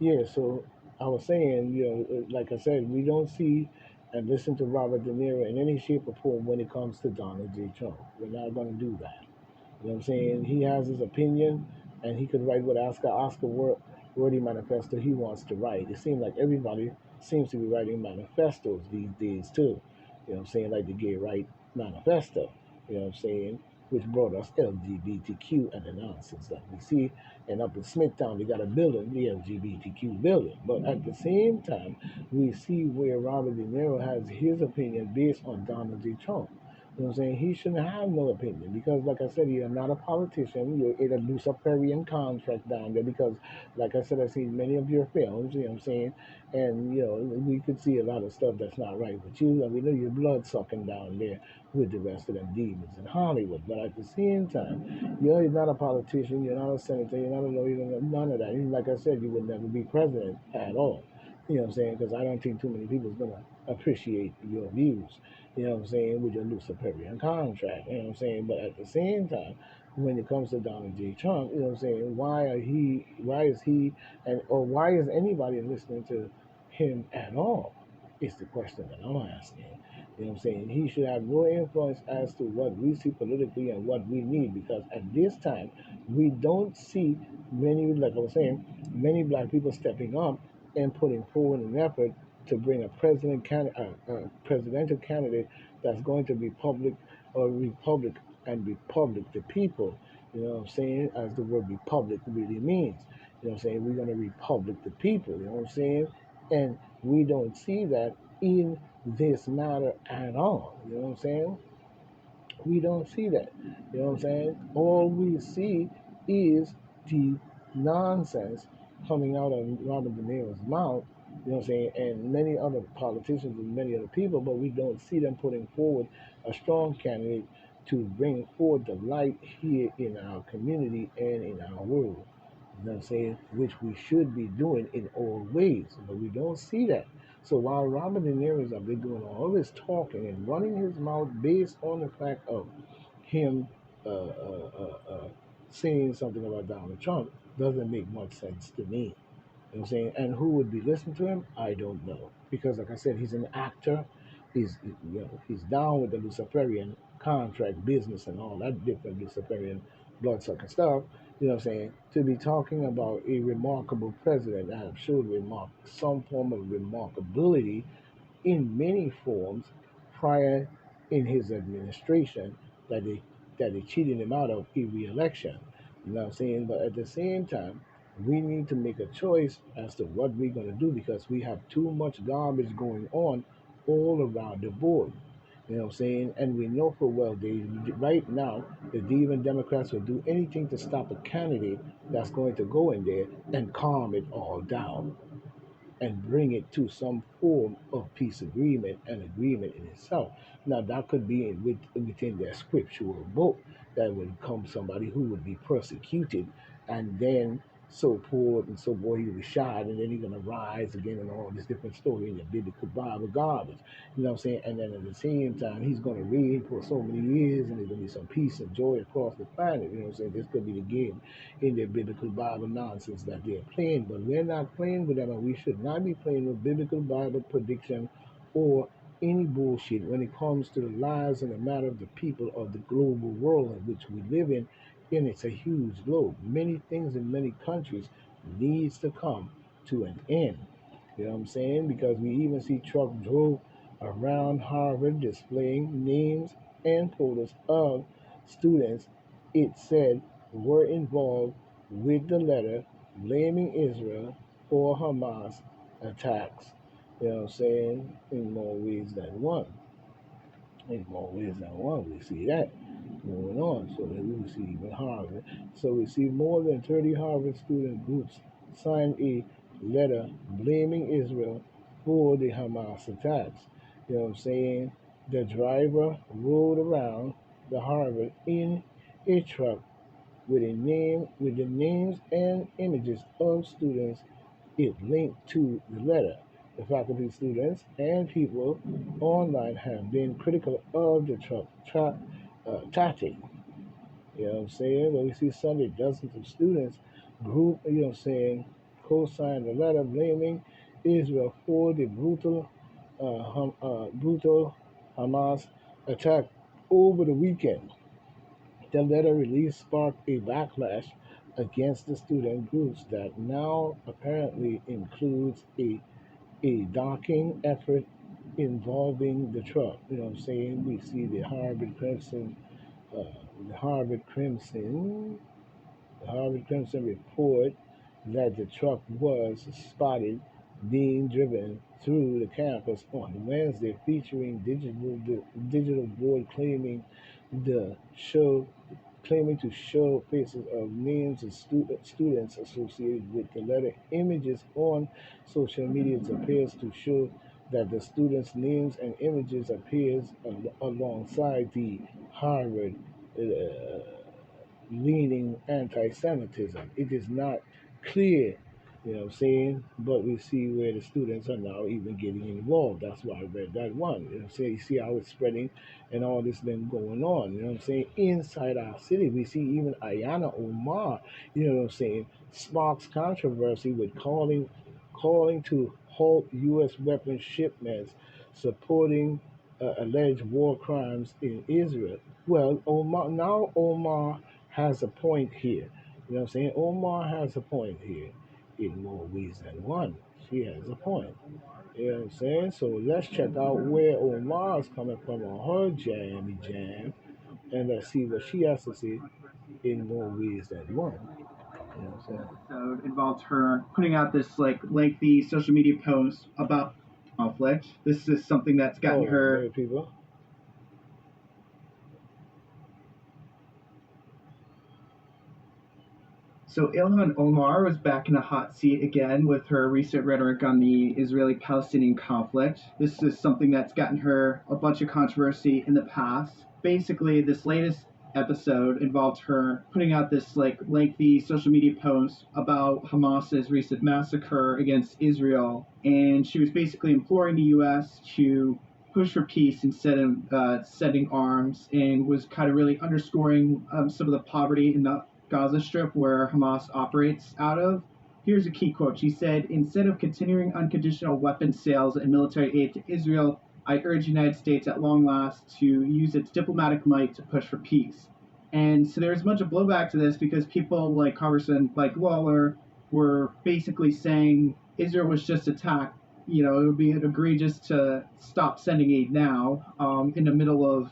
Yeah, so I was saying, like I said, we don't see and listen to Robert De Niro in any shape or form when it comes to Donald J. Trump. We're not going to do that. You know what I'm saying? He has his opinion, and he could write what Wordy manifesto he wants to write. It seems like everybody seems to be writing manifestos these days too. You know what I'm saying? Like the Gay Right Manifesto. You know what I'm saying? Which brought us LGBTQ and the nonsense that we see. And up in Smithtown, they got a building, the LGBTQ building. But at the same time, we see where Robert De Niro has his opinion based on Donald J. Trump. You know what I'm saying? He shouldn't have no opinion because, like I said, you're not a politician. You're in a Luciferian contract down there because, like I said, I've seen many of your films, you know what I'm saying? And, we could see a lot of stuff that's not right with you. And we know you're blood sucking down there with the rest of them demons in Hollywood. But at the same time, you're not a politician. You're not a senator. You're not a lawyer. None of that. And like I said, you would never be president at all. You know what I'm saying? Because I don't think too many people's going to appreciate your views, you know what I'm saying, with your Luciferian contract, you know what I'm saying? But at the same time, when it comes to Donald J. Trump, you know what I'm saying, why is he, and or why is anybody listening to him at all? Is the question that I'm asking. You know what I'm saying? He should have no influence as to what we see politically and what we need because at this time, we don't see many, like I was saying, many black people stepping up and putting forward an effort to bring a presidential candidate that's going to be public or republic and republic the people. You know what I'm saying? As the word republic really means. You know what I'm saying? We're going to republic the people. You know what I'm saying? And we don't see that in this matter at all. You know what I'm saying? We don't see that. You know what I'm saying? All we see is the nonsense coming out of Robert De Niro's mouth, you know what I'm saying, and many other politicians and many other people, but we don't see them putting forward a strong candidate to bring forward the light here in our community and in our world. You know what I'm saying? Which we should be doing in all ways, but we don't see that. So while Robert De Niro is up there doing all this talking and running his mouth based on the fact of him saying something about Donald Trump, doesn't make much sense to me. You know what I'm saying? And who would be listening to him? I don't know. Because like I said, he's an actor. He's down with the Luciferian contract business and all that different Luciferian bloodsucker stuff. You know what I'm saying? To be talking about a remarkable president that have showed some form of remarkability in many forms prior in his administration that they cheated him out of a re-election. You know what I'm saying? But at the same time, we need to make a choice as to what we're going to do because we have too much garbage going on all around the board. You know what I'm saying? And we know for well, right now, the even Democrats will do anything to stop a candidate that's going to go in there and calm it all down and bring it to some form of peace agreement and agreement in itself. Now that could be within their scriptural book that would come somebody who would be persecuted and then so forth and so forth, he'll be shot and then he's gonna rise again and all this different story in the biblical Bible garbage. You know what I'm saying? And then at the same time he's gonna reign for so many years and there's gonna be some peace and joy across the planet. You know what I'm saying? This could be the game in their biblical Bible nonsense that they're playing, but we're not playing with them, and we should not be playing with biblical Bible prediction or any bullshit when it comes to the lives and the matter of the people of the global world in which we live in. And it's a huge globe. Many things in many countries needs to come to an end. You know what I'm saying? Because we even see truck drove around Harvard displaying names and photos of students it said were involved with the letter blaming Israel for Hamas attacks. You know what I'm saying? In more ways than one. In more ways than one, we see that going on. So that we see even Harvard. So we see more than 30 Harvard student groups signed a letter blaming Israel for the Hamas attacks. You know what I'm saying? The driver rode around the Harvard in a truck with the names and images of students it linked to the letter. The faculty, students, and people online have been critical of the tactic. You know what I'm saying? When we see Sunday, dozens of students group, you know what I'm saying, co-signed a letter blaming Israel for the brutal Hamas attack over the weekend. The letter release sparked a backlash against the student groups that now apparently includes a docking effort involving the truck. You know what I'm saying? We see uh, the Harvard Crimson the Harvard Crimson report that the truck was spotted being driven through the campus on Wednesday, featuring digital board the show claiming to show faces of names of students associated with the letter. Images on social media appears to show that the students' names and images appears alongside the Harvard uh, leaning anti-Semitism. It is not clear, you know what I'm saying? But we see where the students are now even getting involved. That's why I read that one. You know what I'm saying? You see how it's spreading and all this been going on. You know what I'm saying? Inside our city, we see even Ayana Omar, you know what I'm saying, sparks controversy with calling to halt U.S. weapons shipments, supporting alleged war crimes in Israel. Well, Omar has a point here. You know what I'm saying? Omar has a point here in more ways than one. She has a point. You know what I'm saying? So let's check out where Omar's coming from on her jammy jam and let's see what she has to say in more ways than one. You know what I'm saying? Episode involved her putting out this like lengthy social media post about conflict. This is something that's gotten Oh, her. very people. So Ilhan Omar was back in a hot seat again with her recent rhetoric on the Israeli-Palestinian conflict. This is something that's gotten her a bunch of controversy in the past. Basically, this latest episode involved her putting out this like lengthy social media post about Hamas's recent massacre against Israel, and she was basically imploring the U.S. to push for peace instead of sending arms, and was kind of really underscoring some of the poverty in the Gaza Strip, where Hamas operates out of. Here's a key quote. She said, "Instead of continuing unconditional weapons sales and military aid to Israel, I urge the United States at long last to use its diplomatic might to push for peace." And so there's a bunch of blowback to this because people like Congressman like Lawler were basically saying Israel was just attacked. You know, it would be egregious to stop sending aid now in the middle of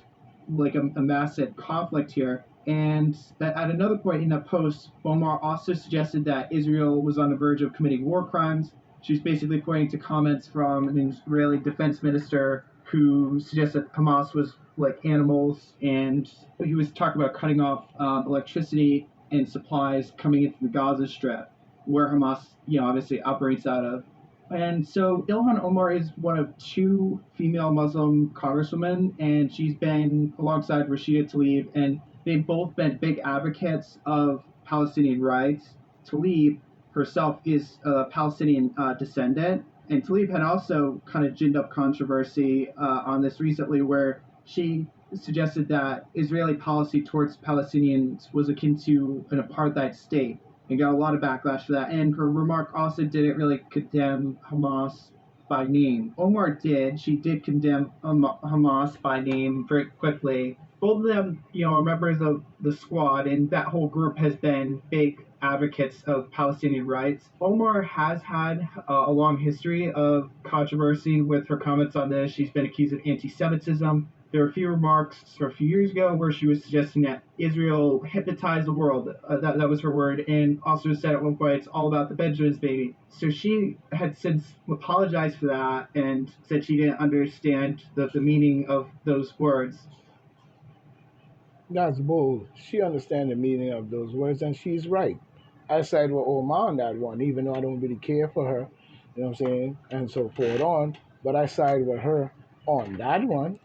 like a massive conflict here. And at another point in that post, Omar also suggested that Israel was on the verge of committing war crimes. She was basically pointing to comments from an Israeli defense minister who suggested that Hamas was like animals, and he was talking about cutting off electricity and supplies coming into the Gaza Strip, where Hamas, you know, obviously operates out of. And so Ilhan Omar is one of two female Muslim congresswomen, and she's been alongside Rashida Tlaib, and they've both been big advocates of Palestinian rights. Tlaib herself is a Palestinian descendant, and Tlaib had also kind of ginned up controversy on this recently, where she suggested that Israeli policy towards Palestinians was akin to an apartheid state, and got a lot of backlash for that. And her remark also didn't really condemn Hamas by name. Omar did. She did condemn Hamas by name very quickly. Both of them, you know, are members of the squad, and that whole group has been big advocates of Palestinian rights. Omar has had a long history of controversy with her comments on this. She's been accused of anti-Semitism. There were a few remarks from a few years ago where she was suggesting that Israel hypnotized the world. That was her word, and also said at one point it's all about the Benjamins baby. So she had since apologized for that and said she didn't understand the meaning of those words. That's bold. She understands the meaning of those words, and she's right. I side with Omar on that one, even though I don't really care for her, you know what I'm saying, and so forth on. But I side with her on that one,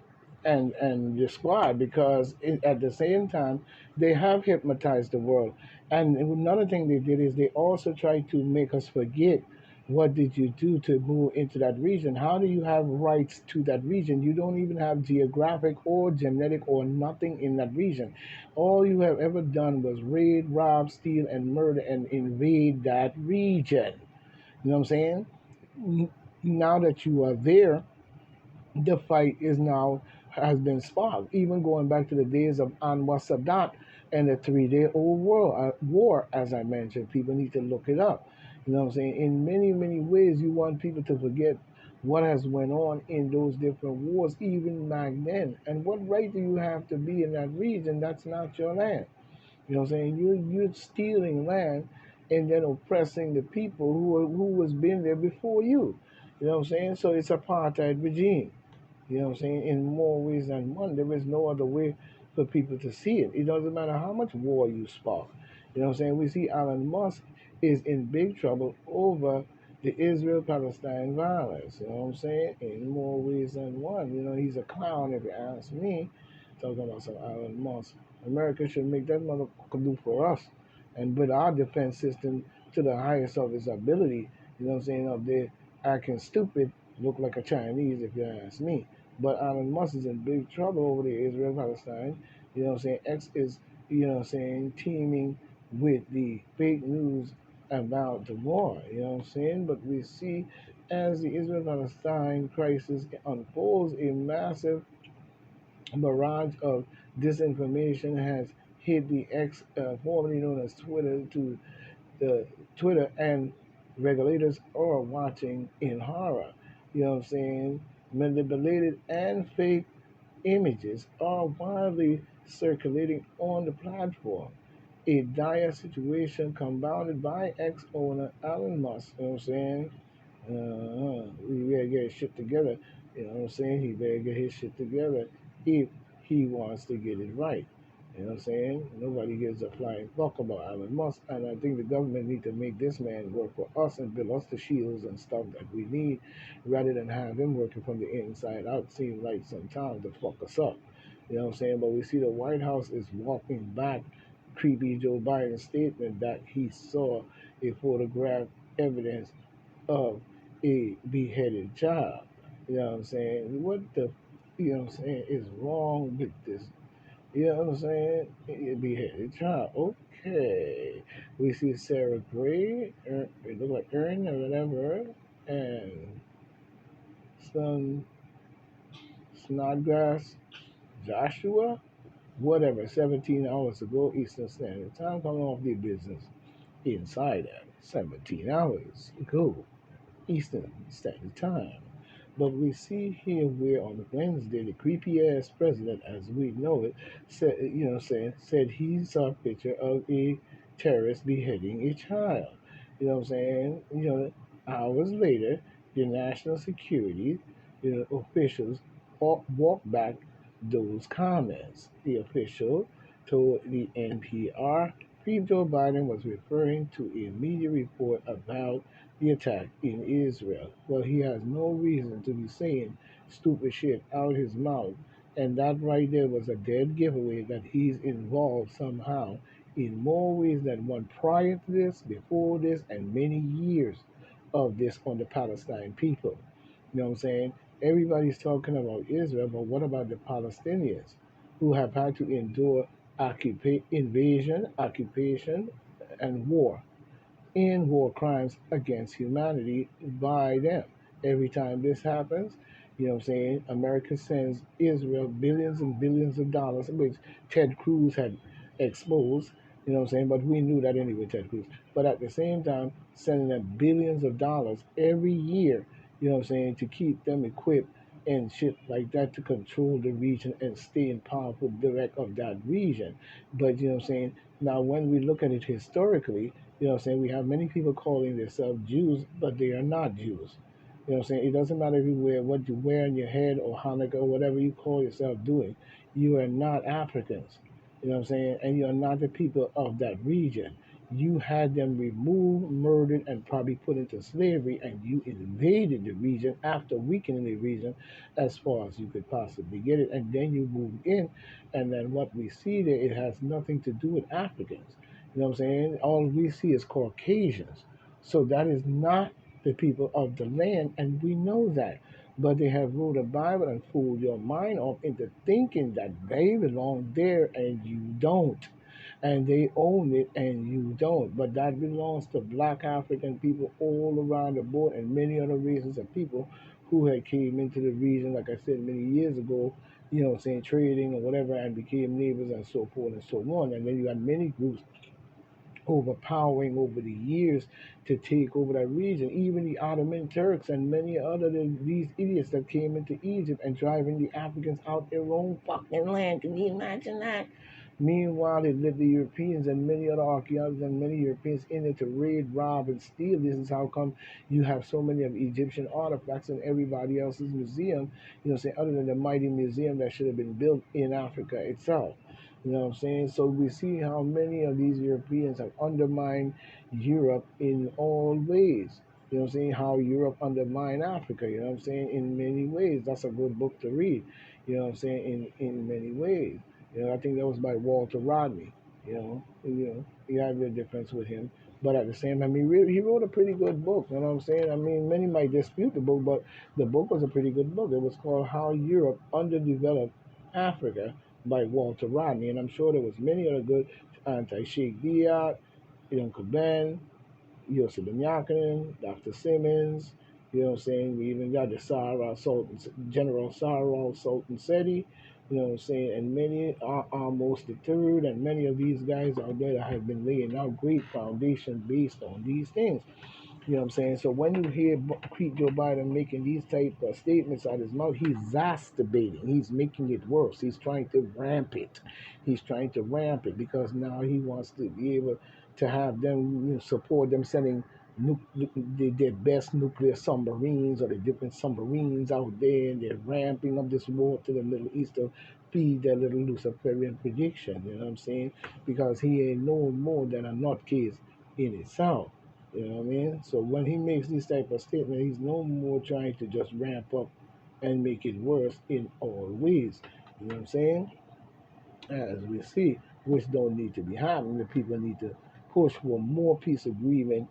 and the squad because at the same time they have hypnotized the world. And another thing they did is they also tried to make us forget what did you do to move into that region? How do you have rights to that region? You don't even have geographic or genetic or nothing in that region. All you have ever done was raid, rob, steal, and murder and invade that region. You know what I'm saying? Now that you are there, the fight is now has been sparked. Even going back to the days of Anwar Sadat and the 3 Day Old War, as I mentioned, people need to look it up. You know what I'm saying? In many, many ways, you want people to forget what has went on in those different wars, even back then. And what right do you have to be in that region? That's not your land. You know what I'm saying? You're stealing land and then oppressing the people who was been there before you. You know what I'm saying? So it's apartheid regime. You know what I'm saying? In more ways than one, there is no other way for people to see it. It doesn't matter how much war you spark. You know what I'm saying? We see Elon Musk is in big trouble over the Israel-Palestine violence. You know what I'm saying? In more ways than one. You know, he's a clown if you ask me. Talking about some Elon Musk. America should make that motherfucker do for us and build our defense system to the highest of its ability. You know what I'm saying? Up there acting stupid, look like a Chinese if you ask me. But Elon Musk is in big trouble over there, Israel Palestine. You know what I'm saying? X is, you know what I'm saying, teaming with the fake news about the war. You know what I'm saying? But we see as the Israel Palestine crisis unfolds, a massive barrage of disinformation has hit the X, formerly known as Twitter, to the Twitter, and regulators are watching in horror. You know what I'm saying? Manipulated and fake images are widely circulating on the platform. A dire situation compounded by ex owner Elon Musk. You know what I'm saying? We better get his shit together. You know what I'm saying? He better get his shit together if he wants to get it right. You know what I'm saying? Nobody gives a flying fuck about Elon Musk, and I think the government need to make this man work for us and build us the shields and stuff that we need, rather than have him working from the inside out. Seems like sometimes to fuck us up. You know what I'm saying? But we see the White House is walking back creepy Joe Biden's statement that he saw a photograph evidence of a beheaded child. You know what I'm saying? What the, you know what I'm saying, is wrong with this? You know what I'm saying? A beheaded child. Okay. We see Sarah Gray, it look like Erin or whatever, and some Snodgrass Joshua, whatever, 17 hours ago Eastern Standard Time, coming off the business inside at 17 hours ago Eastern Standard Time. But we see here where on Wednesday the creepy ass president, as we know it, said, you know, said he saw a picture of a terrorist beheading a child. You know what I'm saying? You know, hours later, the national security, officials walked back those comments. The official told the NPR Joe Biden was referring to a media report about the attack in Israel. Well, he has no reason to be saying stupid shit out his mouth. And that right there was a dead giveaway that he's involved somehow in more ways than one prior to this, before this, and many years of this on the Palestine people. You know what I'm saying? Everybody's talking about Israel, but what about the Palestinians who have had to endure invasion, occupation, and war? In war crimes against humanity by them. Every time this happens, you know what I'm saying, America sends Israel billions and billions of dollars, which Ted Cruz had exposed, you know what I'm saying, but we knew that anyway, Ted Cruz. But at the same time, sending them billions of dollars every year, you know what I'm saying, to keep them equipped and shit like that to control the region and stay in powerful direct of that region. But you know what I'm saying, now when we look at it historically, you know what I'm saying? We have many people calling themselves Jews, but they are not Jews. You know what I'm saying? It doesn't matter if you wear what you wear on your head or Hanukkah or whatever you call yourself doing. You are not Africans. You know what I'm saying? And you are not the people of that region. You had them removed, murdered, and probably put into slavery, and you invaded the region after weakening the region as far as you could possibly get it. And then you moved in, and then what we see there, it has nothing to do with Africans. You know what I'm saying? All we see is Caucasians. So that is not the people of the land, and we know that. But they have ruled the Bible and fooled your mind off into thinking that they belong there and you don't. and they own it and you don't. But that belongs to black African people all around the board and many other races of people who had came into the region, like I said, many years ago, saying trading or whatever, and became neighbors and so forth and so on. And then you had many groups overpowering over the years to take over that region. Even the Ottoman Turks and many other these idiots that came into Egypt and driving the Africans out their own fucking land. Can you imagine that? Meanwhile, they lived the Europeans and many other archaeologists and many Europeans in it to raid, rob, and steal. This is how come you have so many of Egyptian artifacts in everybody else's museum, say, other than the mighty museum that should have been built in Africa itself. You know what I'm saying? So we see how many of these Europeans have undermined Europe in all ways. You know what I'm saying? How Europe undermined Africa, you know what I'm saying? In many ways. That's a good book to read, you know what I'm saying? In many ways. I think that was by Walter Rodney. You have your difference with him. But at the same time, he wrote a pretty good book. You know what I'm saying? I mean, many might dispute the book, but the book was a pretty good book. It was called How Europe Underdeveloped Africa by Walter Rodney. And I'm sure there was many other good anti-Sheikh Diat, Uncle Ben, Yosef Ben Dr. Simmons, you know what I'm saying? We even got the Sarah Sultan, General Sarah Sultan Seti, you know what I'm saying? And many are almost the third, and many of these guys out there that have been laying out great foundation based on these things. You know what I'm saying? So when you hear Joe Biden making these type of statements out of his mouth, he's exacerbating. He's making it worse. He's trying to ramp it. He's trying to ramp it because now he wants to be able to have them support them sending their best nuclear submarines or the different submarines out there, and they're ramping up this war to the Middle East to feed their little Luciferian prediction. You know what I'm saying? Because he ain't no more than a nutcase in itself. You know what I mean? So when he makes this type of statement, he's no more trying to just ramp up and make it worse in all ways. You know what I'm saying? As we see, which don't need to be happening. The people need to push for more peace agreement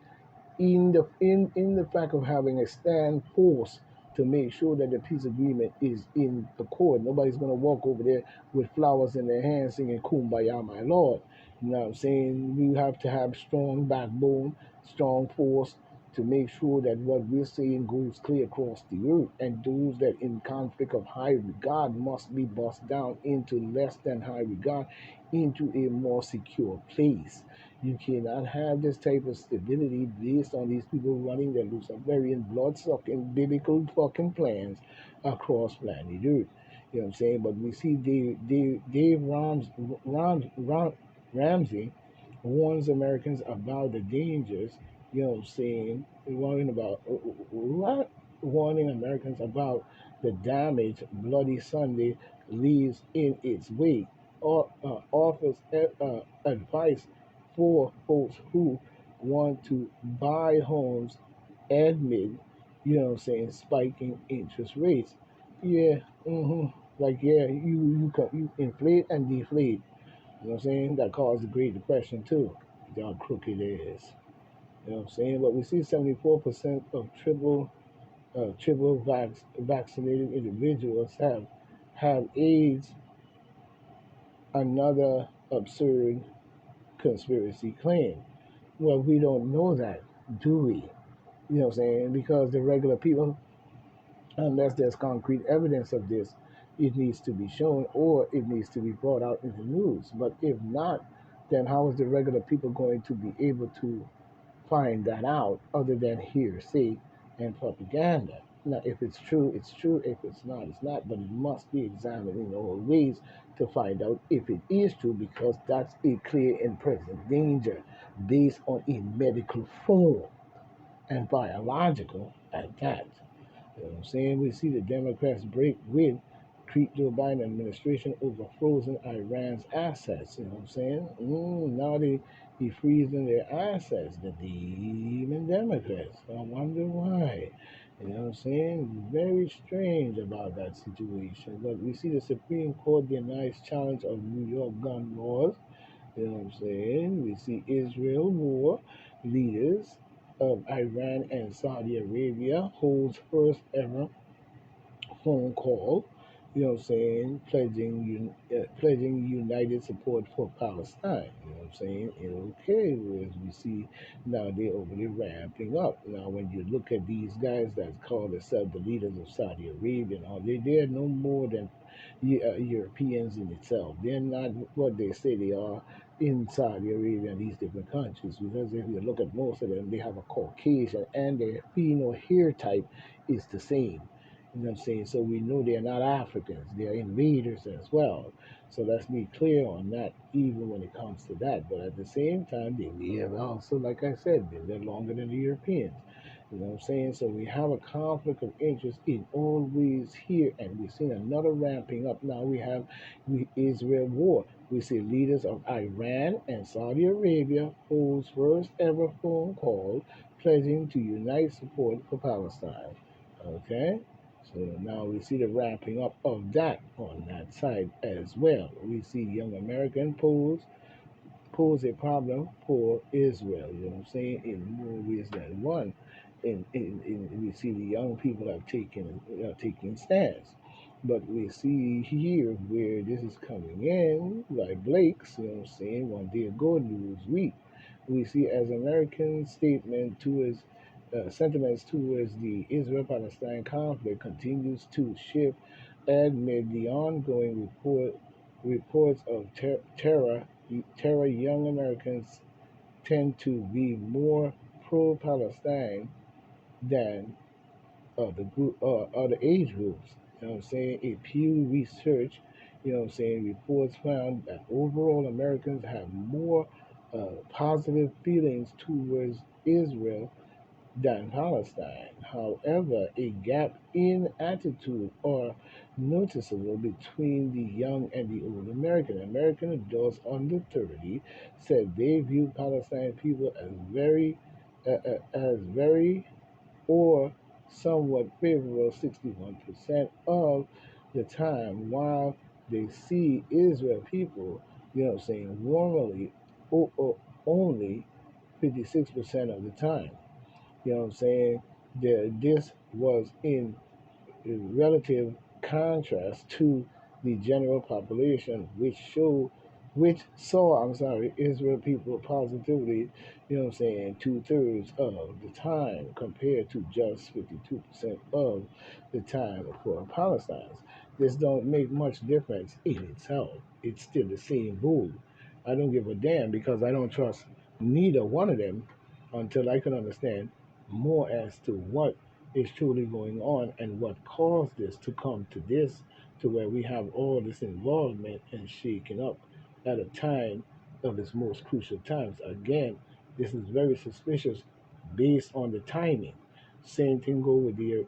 in the fact of having a stand force to make sure that the peace agreement is in accord. Nobody's gonna walk over there with flowers in their hands singing Kumbaya, my Lord. You know what I'm saying? We have to have strong backbone, strong force to make sure that what we're saying goes clear across the earth. And those that in conflict of high regard must be bust down into less than high regard, into a more secure place. You cannot have this type of stability based on these people running their Luciferian blood sucking biblical fucking plans across planet Earth. You know what I'm saying? But we see Ramsey warns Americans about the dangers, you know what I'm saying? Warning Americans about the damage Bloody Sunday leaves in its wake, or offers advice for folks who want to buy homes amid, you know what I'm saying, spiking interest rates. Yeah, like yeah, you inflate and deflate. You know what I'm saying? That caused the Great Depression too. How crooked it is. You know what I'm saying? But we see 74% of vaccinated individuals have AIDS. Another absurd conspiracy claim. Well, we don't know that, do we? You know what I'm saying? Because the regular people, unless there's concrete evidence of this, it needs to be shown or it needs to be brought out in the news. But if not, then how is the regular people going to be able to find that out other than hearsay and propaganda? Now, if it's true, it's true. If it's not, it's not. But it must be examined in all ways to find out if it is true, because that's a clear and present danger based on a medical form and biological at that. You know what I'm saying? We see the Democrats break with Joe Biden administration over frozen Iran's assets. You know what I'm saying? Now they freezing their assets. The demon Democrats. I wonder why. You know what I'm saying? Very strange about that situation. But we see the Supreme Court denies challenge of New York gun laws. You know what I'm saying? We see Israel war leaders of Iran and Saudi Arabia holds first ever phone call. pledging united support for Palestine. You know what I'm saying? Okay, whereas we see now they're overly ramping up. Now, when you look at these guys that call themselves the leaders of Saudi Arabia, and all, they're no more than Europeans in itself. They're not what they say they are in Saudi Arabia and these different countries. Because if you look at most of them, they have a Caucasian and their hair type is the same. You know what I'm saying? So we know they're not Africans. They're invaders as well. So let's be clear on that, even when it comes to that. But at the same time, they have also, like I said, been there longer than the Europeans. You know what I'm saying? So we have a conflict of interest in all ways here, and we've seen another ramping up. Now we have Israel war. We see leaders of Iran and Saudi Arabia holds first ever phone call pledging to unite support for Palestine. Okay? So now we see the ramping up of that on that side as well. We see young American pose a problem for Israel. You know what I'm saying? In more ways than one. We see the young people have taking stands. But we see here where this is coming in, like Blake's, you know what I'm saying, one day ago, Newsweek. We see as American statement towards sentiments towards the Israel-Palestine conflict continues to shift amid the ongoing reports of terror. Young Americans tend to be more pro-Palestine than other age groups. You know what I'm saying? A Pew Research, you know what I'm saying, reports found that overall Americans have more positive feelings towards Israel than Palestine. However, a gap in attitude are noticeable between the young and the old American. American adults under 30 said they view Palestine people as very or somewhat favorable 61% of the time, while they see Israel people, you know what I'm saying, warmly or only 56% of the time. You know what I'm saying? This was in relative contrast to the general population, which saw, I'm sorry, Israel people positively, you know what I'm saying, two-thirds of the time compared to just 52% of the time for Palestinians. This don't make much difference in itself. It's still the same bull. I don't give a damn because I don't trust neither one of them until I can understand more as to what is truly going on and what caused this to come to this, to where we have all this involvement and shaking up at a time of its most crucial times. Again, this is very suspicious based on the timing. Same thing go with the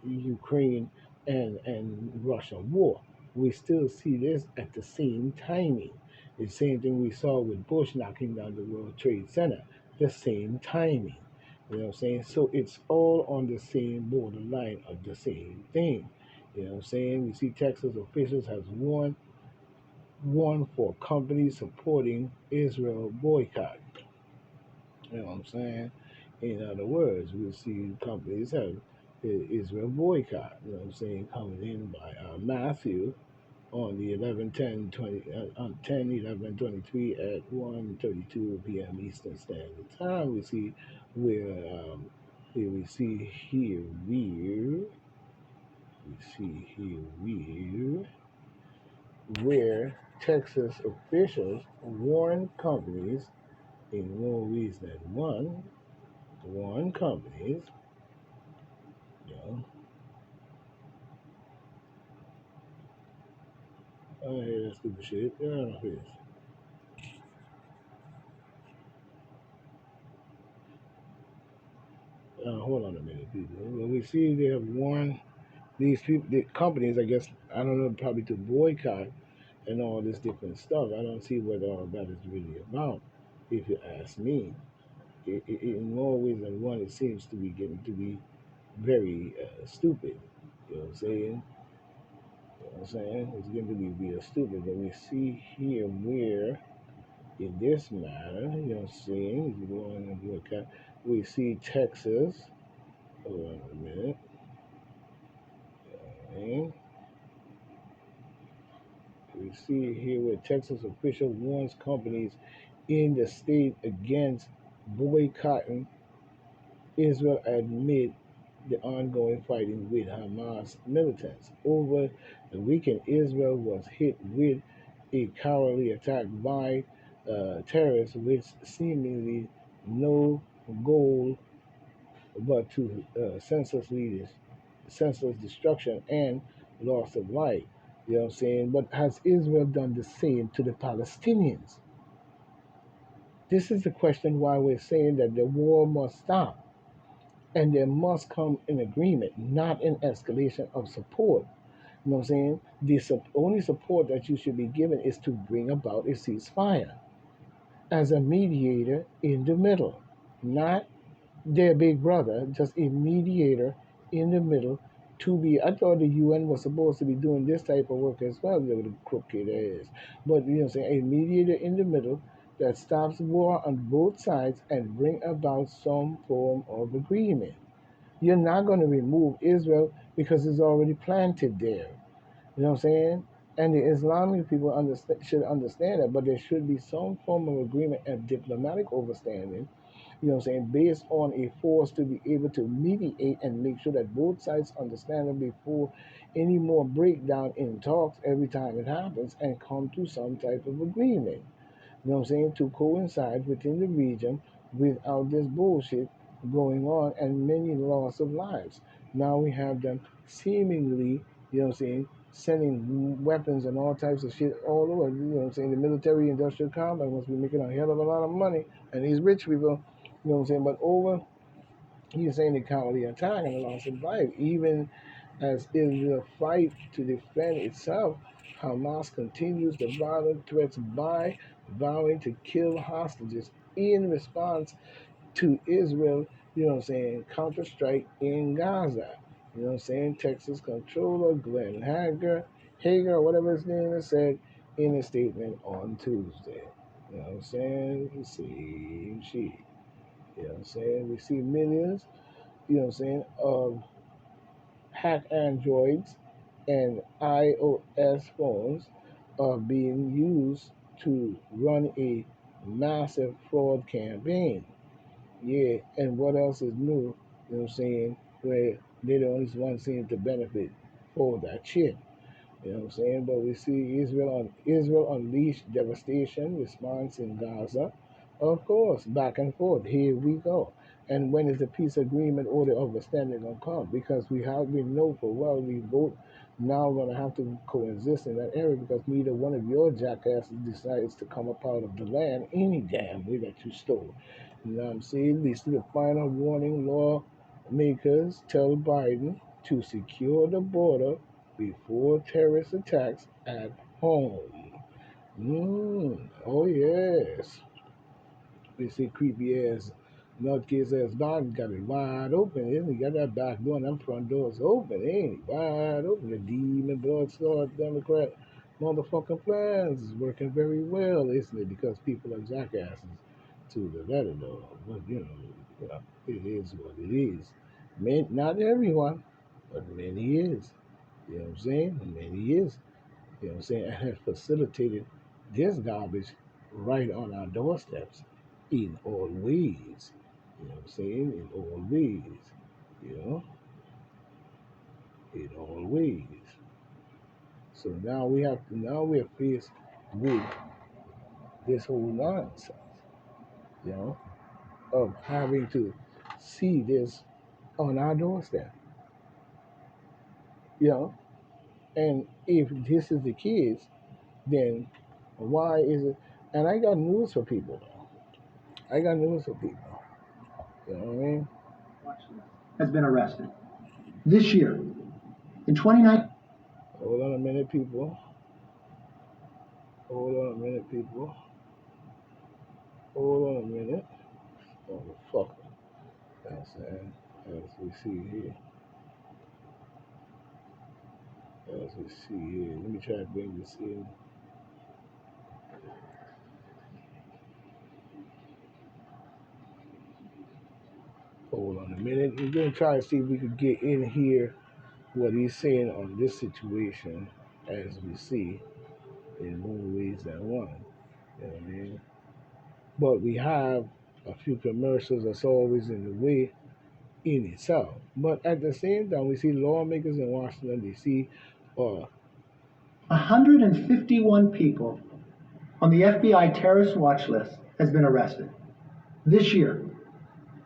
Ukraine and Russia war. We still see this at the same timing. The same thing we saw with Bush knocking down the World Trade Center. The same timing. You know what I'm saying? So it's all on the same borderline of the same thing. You know what I'm saying? We see Texas officials has warned for companies supporting Israel boycott. You know what I'm saying? In other words, we see companies have Israel boycott. You know what I'm saying? Coming in by Matthew on the 11/10/20 on 10/11/23 at 1:32 p.m. Eastern Standard Time. We see here we see where Texas officials warn companies in more ways than one, warn companies, you know, I hear that stupid shit. Yeah, I don't know who it is. Hold on a minute, people. Well, we see they have warned these people, the companies, I guess, I don't know, probably to boycott and all this different stuff. I don't see what all that is really about, if you ask me. In more ways than one, it seems to be getting to be very stupid. You know what I'm saying? You know what I'm saying? It's getting to be real stupid. But we see here where, in this matter, you know what I'm saying? If you go on and look at, we see Texas. Hold on a minute. Okay. We see here where Texas official warns companies in the state against boycotting Israel amid the ongoing fighting with Hamas militants. Over the weekend, Israel was hit with a cowardly attack by terrorists with seemingly no goal but to senseless destruction and loss of life. You know what I'm saying? But has Israel done the same to the Palestinians? This is the question why we're saying that the war must stop and there must come an agreement, not an escalation of support. You know what I'm saying? The only support that you should be given is to bring about a ceasefire as a mediator in the middle, not their big brother, just a mediator in the middle to be. I thought the UN was supposed to be doing this type of work as well, with the crooked ass. But you know, saying a mediator in the middle that stops war on both sides and bring about some form of agreement. You're not going to remove Israel because it's already planted there. You know what I'm saying? And the Islamic people should understand that, but there should be some form of agreement and diplomatic understanding, you know what I'm saying, based on a force to be able to mediate and make sure that both sides understand it before any more breakdown in talks every time it happens and come to some type of agreement. You know what I'm saying, to coincide within the region without this bullshit going on and many loss of lives. Now we have them seemingly, you know what I'm saying, sending weapons and all types of shit all over. You know what I'm saying, the military industrial complex must be making a hell of a lot of money. And these rich people, you know what I'm saying, but over, he's saying the cowardly attack and the loss of life. Even as Israel fight to defend itself, Hamas continues the violent threats by vowing to kill hostages in response to Israel, you know what I'm saying, counter-strike in Gaza. You know what I'm saying? Texas controller Glenn Hager, whatever his name is, said in a statement on Tuesday. You know what I'm saying? Same shit. You know what I'm saying? We see millions, you know what I'm saying, of hacked Androids and iOS phones are being used to run a massive fraud campaign. Yeah, and what else is new? You know what I'm saying? Where they're the only ones seem to benefit for that shit. You know what I'm saying? But we see Israel unleashed devastation response in Gaza. Of course, back and forth. Here we go. And when is the peace agreement or the understanding gonna come? Because we know for well we both now gonna have to coexist in that area because neither one of your jackasses decides to come up out of the land any damn way that you stole. You know what I'm saying? These are the final warning lawmakers tell Biden to secure the border before terrorist attacks at home. Oh yes. They say creepy ass nutcase ass Biden got it wide open, isn't he? Got that back door and them front doors open, ain't he? Wide open. The demon blood star Democrat motherfucking plans is working very well, isn't it? Because people are jackasses to the letter though. But it is what it is. Not everyone, but many is. You know what I'm saying? Many is. You know what I'm saying? And have facilitated this garbage right on our doorsteps in all ways. You know what I'm saying? In all ways. You know? In all ways. So now we're faced with this whole nonsense, you know, of having to see this on our doorstep. You know? And if this is the case, then why is it, and I got news for people. I got news for people. You know what I mean? Has been arrested this year in 2019. Hold on a minute, people. Hold on a minute, people. Hold on a minute. Motherfucker. That's it. As we see here. As we see here. Let me try to bring this in. Hold on a minute. We're going to try to see if we can get in here what he's saying on this situation as we see. in more ways than one. You know what I mean? But we have a few commercials that's always in the way in itself. But at the same time, we see lawmakers in Washington, D.C. Uh, 151 people on the FBI terrorist watch list has been arrested this year.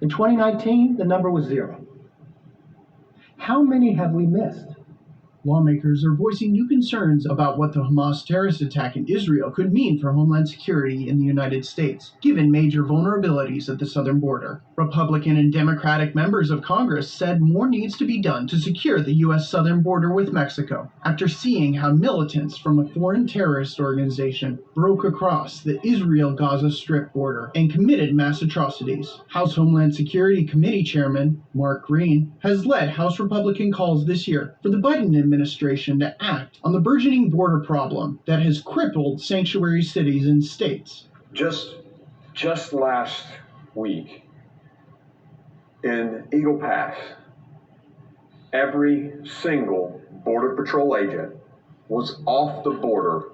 In 2019, the number was 0. How many have we missed? Lawmakers are voicing new concerns about what the Hamas terrorist attack in Israel could mean for homeland security in the United States, given major vulnerabilities at the southern border. Republican and Democratic members of Congress said more needs to be done to secure the U.S. southern border with Mexico, after seeing how militants from a foreign terrorist organization broke across the Israel-Gaza Strip border and committed mass atrocities. House Homeland Security Committee Chairman Mark Green has led House Republican calls this year for the Biden administration to act on the burgeoning border problem that has crippled sanctuary cities and states. Just last week in Eagle Pass, every single Border Patrol agent was off the border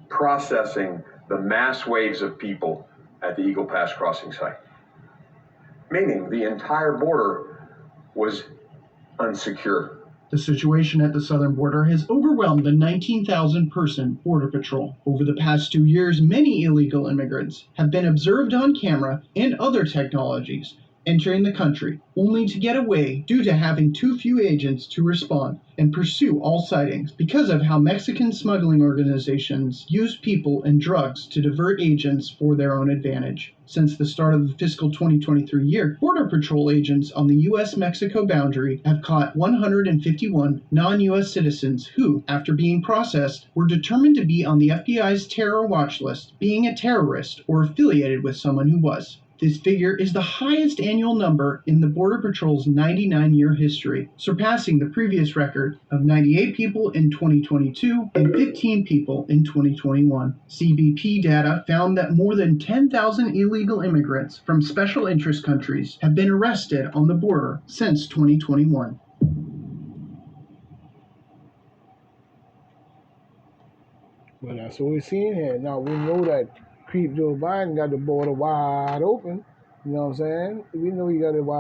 processing the mass waves of people at the Eagle Pass crossing site, meaning the entire border was unsecure. The situation at the southern border has overwhelmed the 19,000-person Border Patrol. Over the past 2 years, many illegal immigrants have been observed on camera and other technologies entering the country, only to get away due to having too few agents to respond and pursue all sightings because of how Mexican smuggling organizations use people and drugs to divert agents for their own advantage. Since the start of the fiscal 2023 year, Border Patrol agents on the U.S.-Mexico boundary have caught 151 non-U.S. citizens who, after being processed, were determined to be on the FBI's terror watch list, being a terrorist or affiliated with someone who was. This figure is the highest annual number in the Border Patrol's 99-year history, surpassing the previous record of 98 people in 2022 and 15 people in 2021. CBP data found that more than 10,000 illegal immigrants from special interest countries have been arrested on the border since 2021. Well, that's what we're seeing here. Now, we know that Creep Joe Biden got the border wide open. You know what I'm saying? We know he got it wide